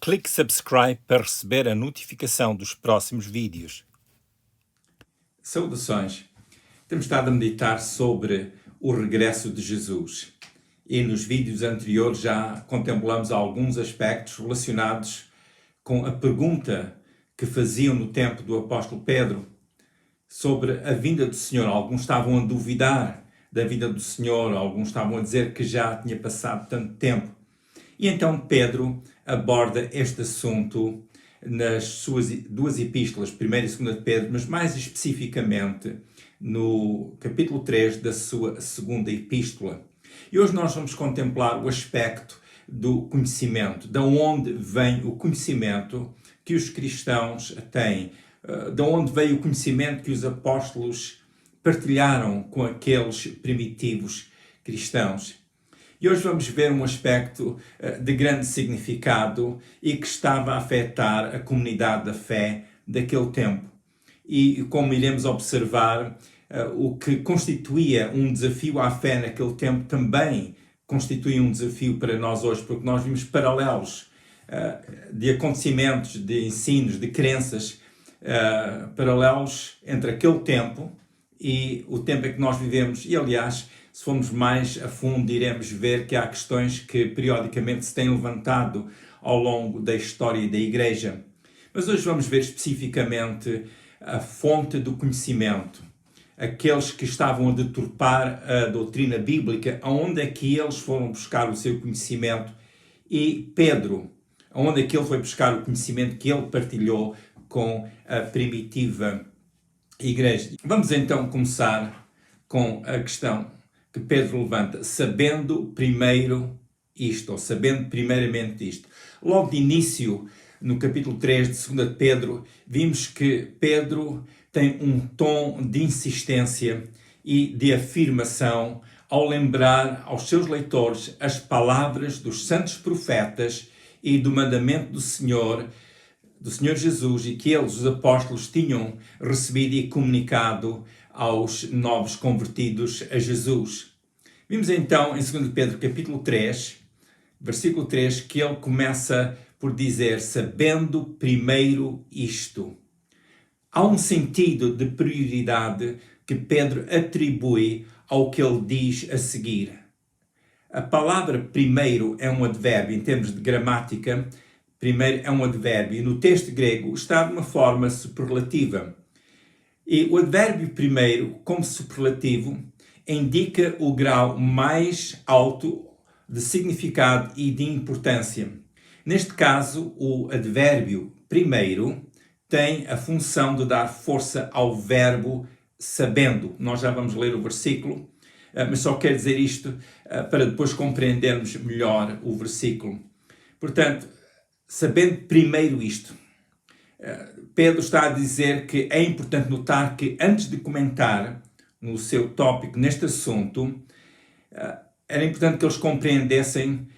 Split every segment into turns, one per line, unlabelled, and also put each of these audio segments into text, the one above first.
Clique subscribe para receber a notificação dos próximos vídeos.
Saudações! Temos estado a meditar sobre o regresso de Jesus e nos vídeos anteriores já contemplamos alguns aspectos relacionados com a pergunta que faziam no tempo do apóstolo Pedro sobre a vinda do Senhor. Alguns estavam a duvidar da vinda do Senhor, alguns estavam a dizer que já tinha passado tanto tempo. E então Pedro aborda este assunto nas suas duas epístolas, 1ª e 2ª de Pedro, mas mais especificamente no capítulo 3 da sua 2ª epístola. E hoje nós vamos contemplar o aspecto do conhecimento, de onde vem o conhecimento que os cristãos têm, de onde veio o conhecimento que os apóstolos partilharam com aqueles primitivos cristãos. E hoje vamos ver um aspecto de grande significado e que estava a afetar a comunidade da fé daquele tempo. E como iremos observar, o que constituía um desafio à fé naquele tempo também constitui um desafio para nós hoje, porque nós vimos paralelos de acontecimentos, de ensinos, de crenças, paralelos entre aquele tempo e o tempo em que nós vivemos. E aliás, se formos mais a fundo, iremos ver que há questões que periodicamente se têm levantado ao longo da história da Igreja. Mas hoje vamos ver especificamente a fonte do conhecimento. Aqueles que estavam a deturpar a doutrina bíblica, aonde é que eles foram buscar o seu conhecimento? E Pedro, aonde é que ele foi buscar o conhecimento que ele partilhou com a primitiva Igreja? Vamos então começar com a questão que Pedro levanta, sabendo primeiro isto, ou sabendo primeiramente isto. Logo de início, no capítulo 3 de 2 de Pedro, vimos que Pedro tem um tom de insistência e de afirmação ao lembrar aos seus leitores as palavras dos santos profetas e do mandamento do Senhor Jesus, e que eles, os apóstolos, tinham recebido e comunicado aos novos convertidos a Jesus. Vimos então em 2 Pedro capítulo 3, versículo 3, que ele começa por dizer, sabendo primeiro isto. Há um sentido de prioridade que Pedro atribui ao que ele diz a seguir. A palavra primeiro é um advérbio, em termos de gramática, primeiro é um advérbio, e no texto grego está de uma forma superlativa. E o advérbio primeiro, como superlativo, indica o grau mais alto de significado e de importância. Neste caso, o advérbio primeiro tem a função de dar força ao verbo sabendo. Nós já vamos ler o versículo, mas só quero dizer isto para depois compreendermos melhor o versículo. Portanto, sabendo primeiro isto, Pedro está a dizer que é importante notar que antes de comentar no seu tópico, neste assunto, era importante que eles compreendessem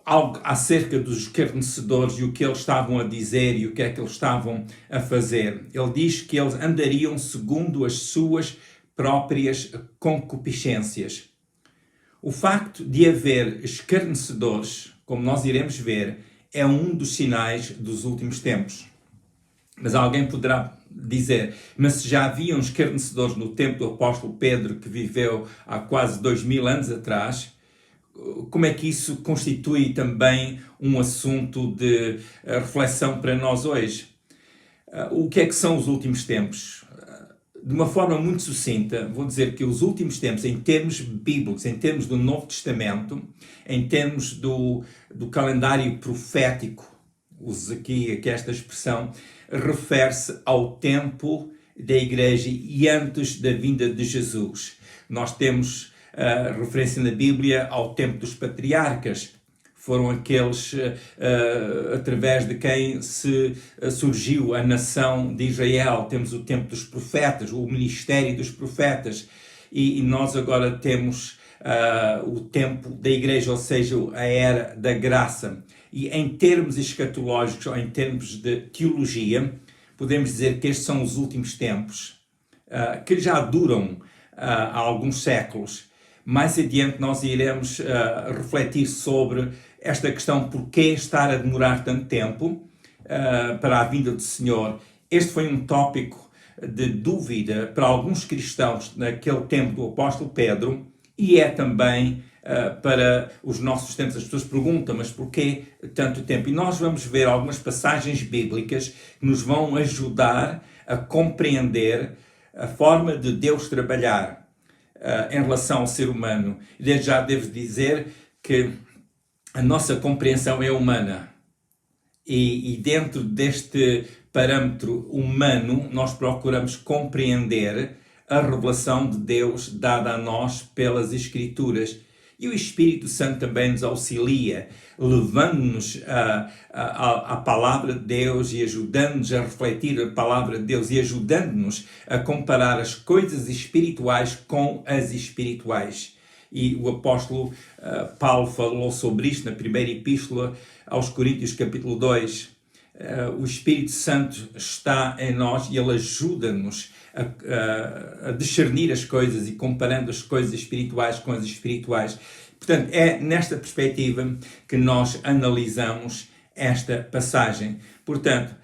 algo acerca dos escarnecedores e o que eles estavam a dizer e o que é que eles estavam a fazer. Ele diz que eles andariam segundo as suas próprias concupiscências. O facto de haver escarnecedores, como nós iremos ver, é um dos sinais dos últimos tempos. Mas alguém poderá dizer, mas se já haviam escarnecedores no tempo do apóstolo Pedro, que viveu há quase 2000 anos atrás, como é que isso constitui também um assunto de reflexão para nós hoje? O que é que são os últimos tempos? De uma forma muito sucinta, vou dizer que os últimos tempos, em termos bíblicos, em termos do Novo Testamento, em termos do calendário profético, uso aqui esta expressão, refere-se ao tempo da Igreja e antes da vinda de Jesus. Nós temos referência na Bíblia ao tempo dos patriarcas. Foram aqueles através de quem surgiu a nação de Israel. Temos o tempo dos profetas, o ministério dos profetas. E nós agora temos o tempo da Igreja, ou seja, a era da graça. E em termos escatológicos, ou em termos de teologia, podemos dizer que estes são os últimos tempos, que já duram há alguns séculos. Mais adiante nós iremos refletir sobre esta questão, porquê estar a demorar tanto tempo para a vinda do Senhor. Este foi um tópico de dúvida para alguns cristãos naquele tempo do apóstolo Pedro e é também para os nossos tempos. As pessoas perguntam, mas porquê tanto tempo? E nós vamos ver algumas passagens bíblicas que nos vão ajudar a compreender a forma de Deus trabalhar em relação ao ser humano. Desde já devo dizer que a nossa compreensão é humana. E dentro deste parâmetro humano, nós procuramos compreender a revelação de Deus dada a nós pelas Escrituras. E o Espírito Santo também nos auxilia, levando-nos à palavra de Deus e ajudando-nos a refletir a palavra de Deus e ajudando-nos a comparar as coisas espirituais com as espirituais. E o apóstolo Paulo falou sobre isto na primeira epístola aos Coríntios, capítulo 2. O Espírito Santo está em nós e ele ajuda-nos a discernir as coisas e comparando as coisas espirituais com as espirituais. Portanto, é nesta perspectiva que nós analisamos esta passagem. Portanto,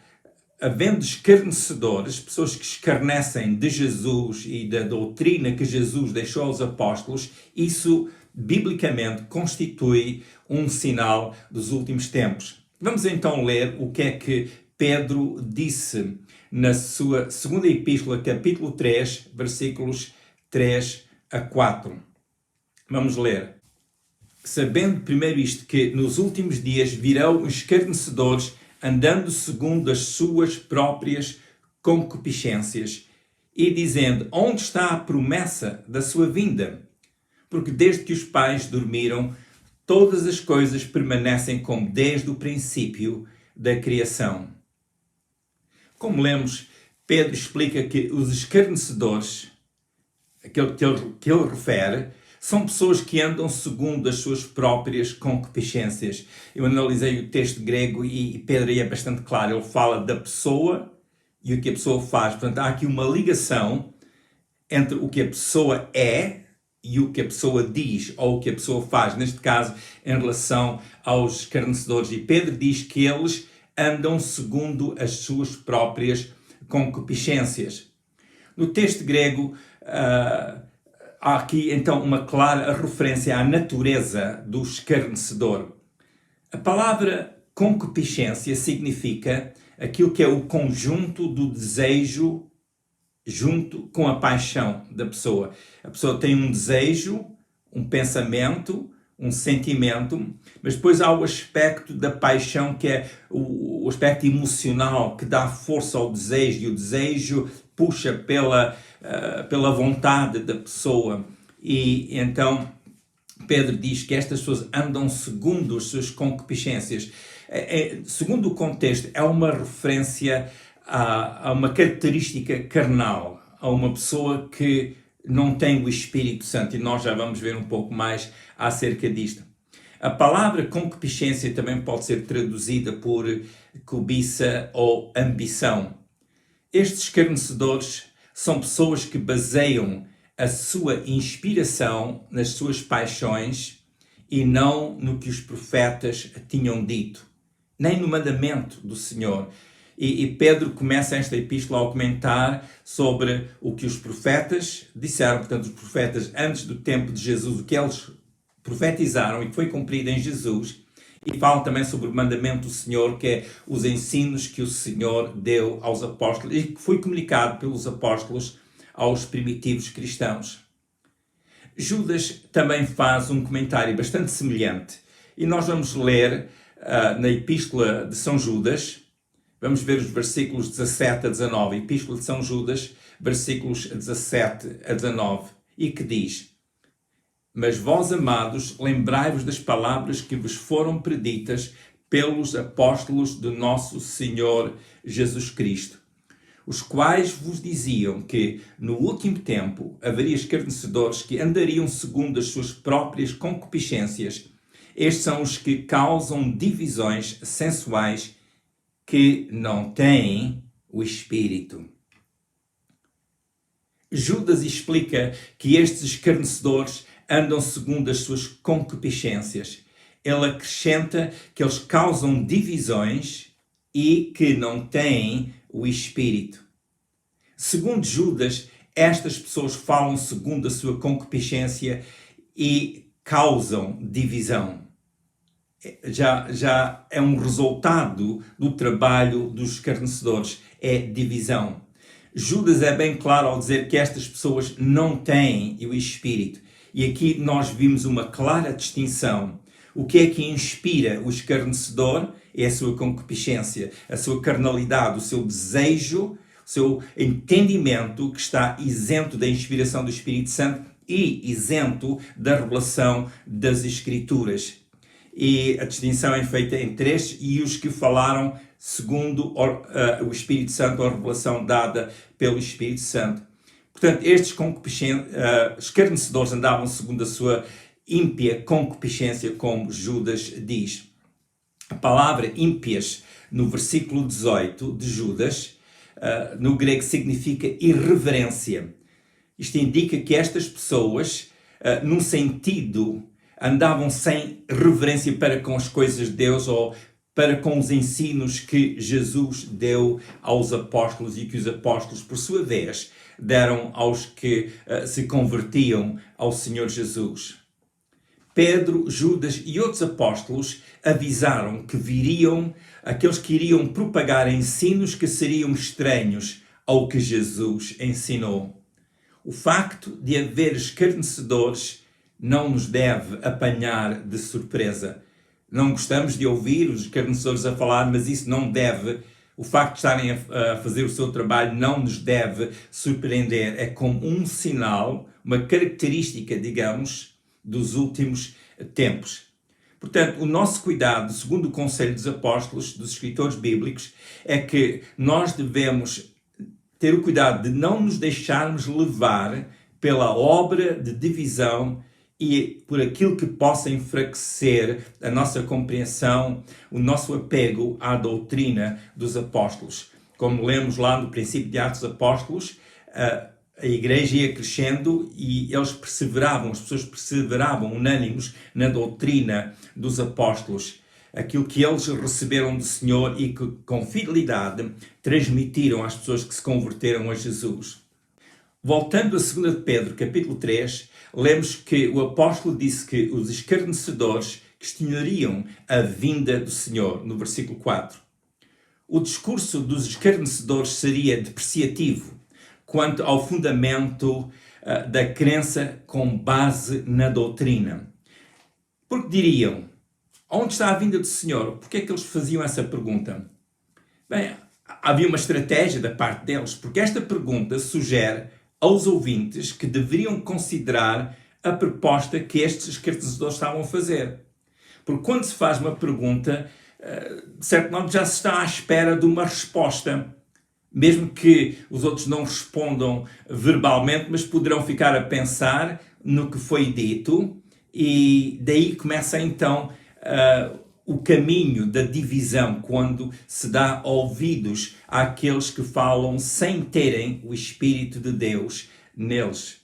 havendo escarnecedores, pessoas que escarnecem de Jesus e da doutrina que Jesus deixou aos apóstolos, isso, biblicamente, constitui um sinal dos últimos tempos. Vamos então ler o que é que Pedro disse na sua segunda epístola, capítulo 3, versículos 3 a 4. Vamos ler. Sabendo primeiro isto, que nos últimos dias virão escarnecedores, andando segundo as suas próprias concupiscências, e dizendo, onde está a promessa da sua vinda? Porque desde que os pais dormiram, todas as coisas permanecem como desde o princípio da criação. Como lemos, Pedro explica que os escarnecedores, aquele que ele refere, são pessoas que andam segundo as suas próprias concupiscências. Eu analisei o texto grego e Pedro é bastante claro. Ele fala da pessoa e o que a pessoa faz. Portanto, há aqui uma ligação entre o que a pessoa é e o que a pessoa diz ou o que a pessoa faz. Neste caso, em relação aos escarnecedores. E Pedro diz que eles andam segundo as suas próprias concupiscências. No texto grego, há aqui então uma clara referência à natureza do escarnecedor. A palavra concupiscência significa aquilo que é o conjunto do desejo junto com a paixão da pessoa. A pessoa tem um desejo, um pensamento, um sentimento, mas depois há o aspecto da paixão, que é o aspecto emocional, que dá força ao desejo, e o desejo puxa pela vontade da pessoa. E então Pedro diz que estas pessoas andam segundo as suas concupiscências. Segundo o contexto, é uma referência a uma característica carnal, a uma pessoa que não tem o Espírito Santo, e nós já vamos ver um pouco mais acerca disto. A palavra concupiscência também pode ser traduzida por cobiça ou ambição. Estes escarnecedores são pessoas que baseiam a sua inspiração nas suas paixões e não no que os profetas tinham dito, nem no mandamento do Senhor. E Pedro começa esta epístola a comentar sobre o que os profetas disseram, portanto, os profetas antes do tempo de Jesus, o que eles profetizaram e que foi cumprido em Jesus, e falam também sobre o mandamento do Senhor, que é os ensinos que o Senhor deu aos apóstolos e que foi comunicado pelos apóstolos aos primitivos cristãos. Judas também faz um comentário bastante semelhante, e nós vamos ler na epístola de São Judas. Vamos ver os versículos 17 a 19, Epístola de São Judas, versículos 17 a 19, e que diz: Mas vós, amados, lembrai-vos das palavras que vos foram preditas pelos apóstolos do nosso Senhor Jesus Cristo, os quais vos diziam que, no último tempo, haveria escarnecedores que andariam segundo as suas próprias concupiscências. Estes são os que causam divisões sensuais, que não têm o Espírito. Judas explica que estes escarnecedores andam segundo as suas concupiscências. ele acrescenta que eles causam divisões e que não têm o Espírito. Segundo Judas, estas pessoas falam segundo a sua concupiscência e causam divisão. Já é um resultado do trabalho dos escarnecedores, é divisão. Judas é bem claro ao dizer que estas pessoas não têm o Espírito. E aqui nós vimos uma clara distinção. O que é que inspira o escarnecedor? É a sua concupiscência, a sua carnalidade, o seu desejo, o seu entendimento que está isento da inspiração do Espírito Santo e isento da revelação das Escrituras. E a distinção é feita entre estes e os que falaram segundo o Espírito Santo, a revelação dada pelo Espírito Santo. Portanto, estes escarnecedores andavam segundo a sua ímpia concupiscência, como Judas diz. A palavra ímpias, no versículo 18 de Judas, no grego significa irreverência. Isto indica que estas pessoas, num sentido, andavam sem reverência para com as coisas de Deus ou para com os ensinos que Jesus deu aos apóstolos e que os apóstolos, por sua vez, deram aos que se convertiam ao Senhor Jesus. Pedro, Judas e outros apóstolos avisaram que viriam aqueles que iriam propagar ensinos que seriam estranhos ao que Jesus ensinou. O facto de haver escarnecedores não nos deve apanhar de surpresa. Não gostamos de ouvir os escarnecedores a falar, mas isso não deve, o facto de estarem a fazer o seu trabalho não nos deve surpreender. É como um sinal, uma característica, digamos, dos últimos tempos. Portanto, o nosso cuidado, segundo o conselho dos apóstolos, dos escritores bíblicos, é que nós devemos ter o cuidado de não nos deixarmos levar pela obra de divisão e por aquilo que possa enfraquecer a nossa compreensão, o nosso apego à doutrina dos apóstolos. Como lemos lá no princípio de Atos dos Apóstolos, a igreja ia crescendo e eles perseveravam, as pessoas perseveravam unânimes na doutrina dos apóstolos. Aquilo que eles receberam do Senhor e que com fidelidade transmitiram às pessoas que se converteram a Jesus. Voltando a 2 de Pedro, capítulo 3, lemos que o apóstolo disse que os escarnecedores questionariam a vinda do Senhor, no versículo 4. O discurso dos escarnecedores seria depreciativo quanto ao fundamento da crença com base na doutrina. Porque diriam, onde está a vinda do Senhor? Por que é que eles faziam essa pergunta? Bem, havia uma estratégia da parte deles, porque esta pergunta sugere aos ouvintes que deveriam considerar a proposta que estes escarnecedores estavam a fazer. Porque quando se faz uma pergunta, de certo modo já se está à espera de uma resposta. Mesmo que os outros não respondam verbalmente, mas poderão ficar a pensar no que foi dito e daí começa então o caminho da divisão, quando se dá ouvidos àqueles que falam sem terem o Espírito de Deus neles.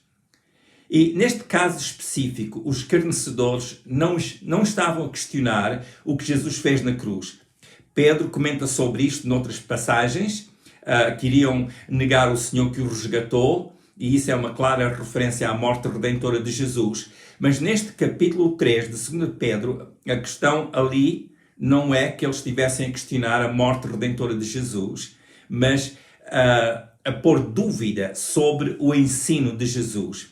E neste caso específico, os escarnecedores não estavam a questionar o que Jesus fez na cruz. Pedro comenta sobre isto noutras passagens, que iriam negar o Senhor que o resgatou, e isso é uma clara referência à morte redentora de Jesus. Mas neste capítulo 3 de 2 de Pedro, a questão ali não é que eles estivessem a questionar a morte redentora de Jesus, mas a pôr dúvida sobre o ensino de Jesus.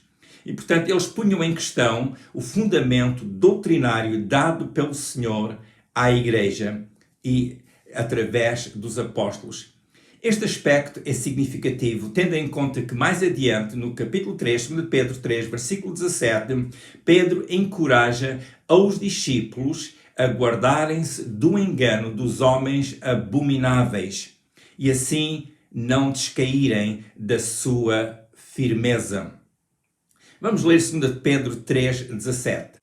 E, portanto, eles punham em questão o fundamento doutrinário dado pelo Senhor à Igreja e através dos apóstolos. Este aspecto é significativo, tendo em conta que mais adiante, no capítulo 3, de Pedro 3, versículo 17, Pedro encoraja aos discípulos a guardarem-se do engano dos homens abomináveis e assim não descaírem da sua firmeza. Vamos ler 2 Pedro 3, 17.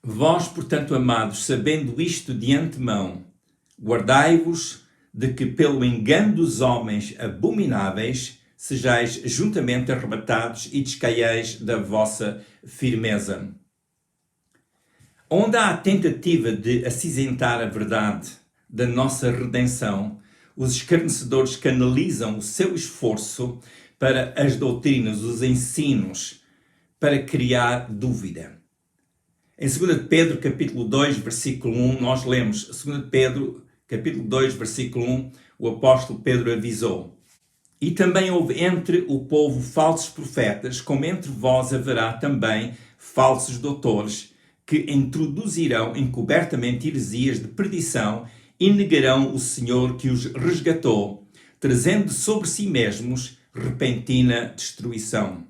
Vós, portanto, amados, sabendo isto de antemão, guardai-vos de que pelo engano dos homens abomináveis sejais juntamente arrebatados e descaiais da vossa firmeza. Onde há a tentativa de acinzentar a verdade da nossa redenção, os escarnecedores canalizam o seu esforço para as doutrinas, os ensinos, para criar dúvida. Em 2 Pedro, capítulo 2, versículo 1, nós lemos, 2 Pedro, capítulo 2, versículo 1, o apóstolo Pedro avisou: E também houve entre o povo falsos profetas, como entre vós haverá também falsos doutores, que introduzirão encobertamente heresias de perdição e negarão o Senhor que os resgatou, trazendo sobre si mesmos repentina destruição.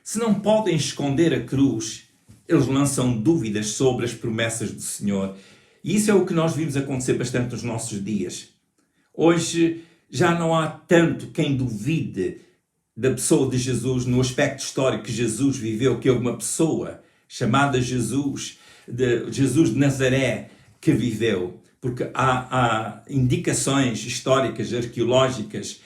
Se não podem esconder a cruz, eles lançam dúvidas sobre as promessas do Senhor. E isso é o que nós vimos acontecer bastante nos nossos dias. Hoje já não há tanto quem duvide da pessoa de Jesus no aspecto histórico que Jesus viveu, que houve uma pessoa chamada Jesus de Nazaré, que viveu. Porque há indicações históricas, arqueológicas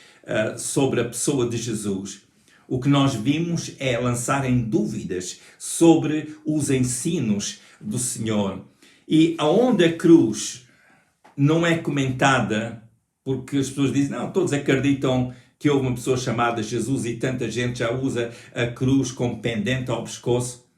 sobre a pessoa de Jesus. O que nós vimos é lançarem dúvidas sobre os ensinos do Senhor. E aonde a cruz não é comentada, porque as pessoas dizem, não, todos acreditam que houve uma pessoa chamada Jesus e tanta gente já usa a cruz como pendente ao pescoço.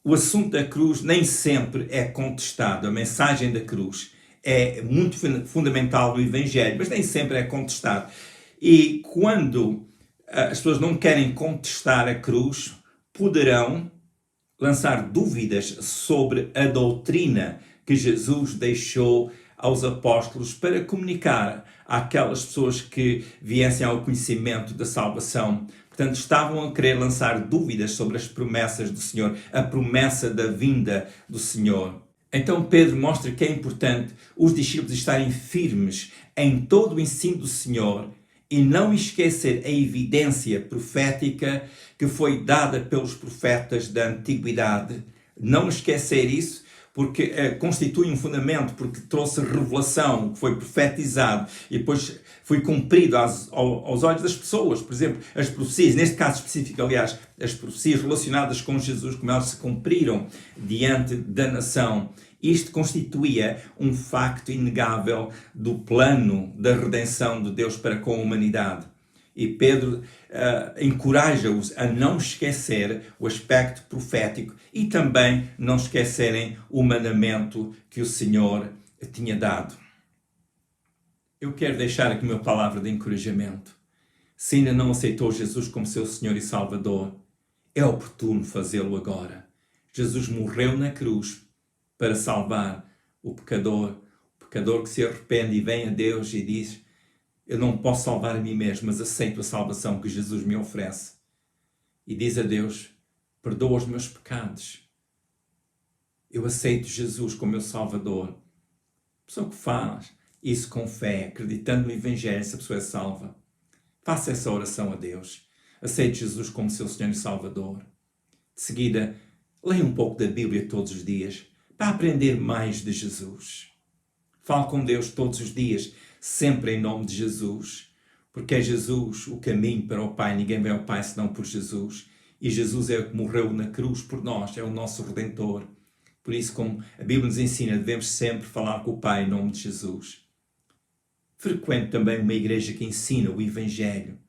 O assunto da cruz nem sempre é contestado. A mensagem da cruz é muito fundamental no Evangelho, mas nem sempre é contestado. E quando as pessoas não querem contestar a cruz, poderão lançar dúvidas sobre a doutrina que Jesus deixou aos apóstolos para comunicar àquelas pessoas que viessem ao conhecimento da salvação. Portanto, estavam a querer lançar dúvidas sobre as promessas do Senhor, a promessa da vinda do Senhor. Então Pedro mostra que é importante os discípulos estarem firmes em todo o ensino do Senhor e não esquecer a evidência profética que foi dada pelos profetas da antiguidade. Não esquecer isso, porque constitui um fundamento, porque trouxe revelação, que foi profetizado e depois foi cumprido aos olhos das pessoas. Por exemplo, as profecias, neste caso específico, aliás, as profecias relacionadas com Jesus, como elas se cumpriram diante da nação. Isto constituía um facto inegável do plano da redenção de Deus para com a humanidade. E Pedro encoraja-os a não esquecer o aspecto profético e também não esquecerem o mandamento que o Senhor tinha dado. Eu quero deixar aqui uma palavra de encorajamento. Se ainda não aceitou Jesus como seu Senhor e Salvador, é oportuno fazê-lo agora. Jesus morreu na cruz para salvar o pecador que se arrepende e vem a Deus e diz: eu não posso salvar a mim mesmo, mas aceito a salvação que Jesus me oferece. E diz a Deus: perdoa os meus pecados. Eu aceito Jesus como meu Salvador. A pessoa que faz isso com fé, acreditando no Evangelho, essa pessoa é salva. Faça essa oração a Deus. Aceite Jesus como seu Senhor e Salvador. De seguida, leia um pouco da Bíblia todos os dias para aprender mais de Jesus. Fale com Deus todos os dias, sempre em nome de Jesus, porque é Jesus o caminho para o Pai. Ninguém vai ao Pai senão por Jesus. E Jesus é o que morreu na cruz por nós, é o nosso Redentor. Por isso, como a Bíblia nos ensina, devemos sempre falar com o Pai em nome de Jesus. Frequente também uma igreja que ensina o Evangelho.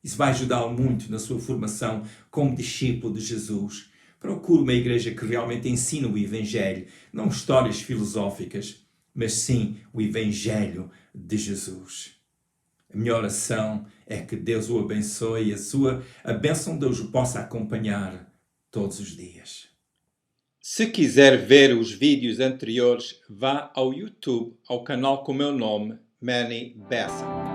Isso vai ajudá-lo muito na sua formação como discípulo de Jesus. Procure uma igreja que realmente ensina o Evangelho, não histórias filosóficas, mas sim o Evangelho de Jesus. A minha oração é que Deus o abençoe e a bênção de Deus o possa acompanhar todos os dias. Se quiser ver os vídeos anteriores, vá ao YouTube, ao canal com o meu nome, Manny Bessa.